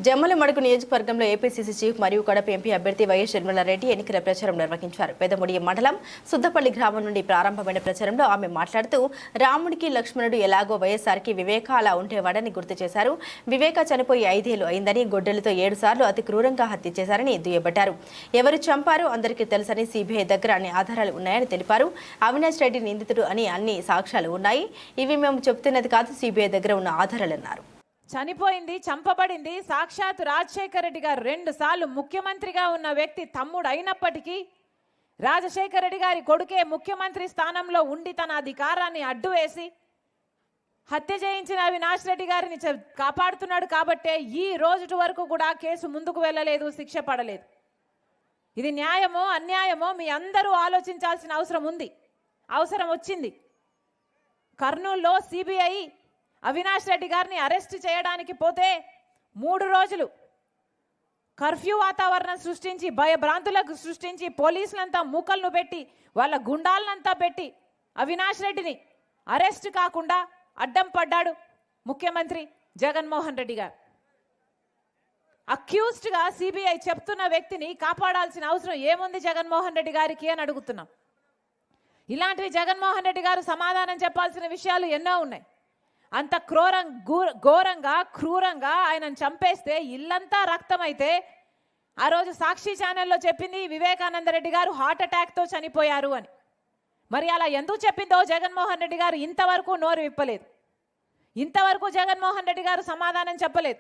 జమ్మలమడుగు నియోజకవర్గంలో APCC chief మరియు Kadapa MP అభ్యర్థి వైఎస్ షర్మిలారెడ్డి ఎన్నికల ప్రచారం నిర్వహించారు. పెదముడి మండలం సుద్దపల్లి గ్రామం నుండి ప్రారంభమైన ప్రచారంలో ఆమె మాట్లాడుతూ రాముడికి లక్ష్మణుడు ఎలాగో వైఎస్ఆర్కి వివేక అలా ఉండేవాడని గుర్తు చేశారు. వివేక చనిపోయి 5 ఏళ్లు అయిందని, గొడ్డలతో 7 సార్లు అతి క్రూరంగా హత్య చేశారని దుయ్యబట్టారు. ఎవరు చంపారో అందరికీ తెలుసని, సిబిఐ దగ్గర అన్ని ఆధారాలు ఉన్నాయని తెలిపారు. అవినాష్ రెడ్డి నిందితుడు అని అన్ని సాక్ష్యాలు ఉన్నాయి. ఇవి మేము చెబుతున్నది కాదు, సిబిఐ దగ్గర ఉన్న ఆధారాలన్నారు. చనిపోయింది, చంపబడింది సాక్షాత్ రాజశేఖర రెడ్డి గారు 2 సార్లు ముఖ్యమంత్రిగా ఉన్న వ్యక్తి తమ్ముడు అయినప్పటికీ రాజశేఖర రెడ్డి గారి కొడుకే ముఖ్యమంత్రి స్థానంలో ఉండి తన అధికారాన్ని అడ్డు వేసి హత్య చేయించిన అవినాష్ రెడ్డి గారిని కాపాడుతున్నాడు. కాబట్టే ఈ రోజు వరకు కూడా కేసు ముందుకు వెళ్ళలేదు, శిక్ష పడలేదు. ఇది న్యాయమో అన్యాయమో మీ అందరూ ఆలోచించాల్సిన అవసరం వచ్చింది. కర్నూలులో సిబిఐ అవినాష్ రెడ్డి గారిని అరెస్ట్ చేయడానికి పోతే 3 రోజులు కర్ఫ్యూ వాతావరణం సృష్టించి, భయభ్రాంతులకు సృష్టించి, పోలీసులంతా మూకలను పెట్టి, వాళ్ళ గుండాలనంతా పెట్టి అవినాష్ రెడ్డిని అరెస్ట్ కాకుండా అడ్డం పడ్డాడు ముఖ్యమంత్రి జగన్మోహన్ రెడ్డి గారు. అక్యూజ్డ్గా సిబిఐ చెప్తున్న వ్యక్తిని కాపాడాల్సిన అవసరం ఏముంది జగన్మోహన్ రెడ్డి గారికి అని అడుగుతున్నాం. ఇలాంటివి జగన్మోహన్ రెడ్డి గారు సమాధానం చెప్పాల్సిన విషయాలు ఎన్నో ఉన్నాయి. అంత ఘోరంగా క్రూరంగా ఆయనను చంపేస్తే ఇల్లంతా రక్తమైతే ఆ రోజు సాక్షి ఛానల్లో చెప్పింది వివేకానంద రెడ్డి గారు హార్ట్ అటాక్తో చనిపోయారు అని. మరి అలా ఎందుకు చెప్పిందో జగన్మోహన్ రెడ్డి గారు ఇంతవరకు నోరు విప్పలేదు. ఇంతవరకు జగన్మోహన్ రెడ్డి గారు సమాధానం చెప్పలేదు.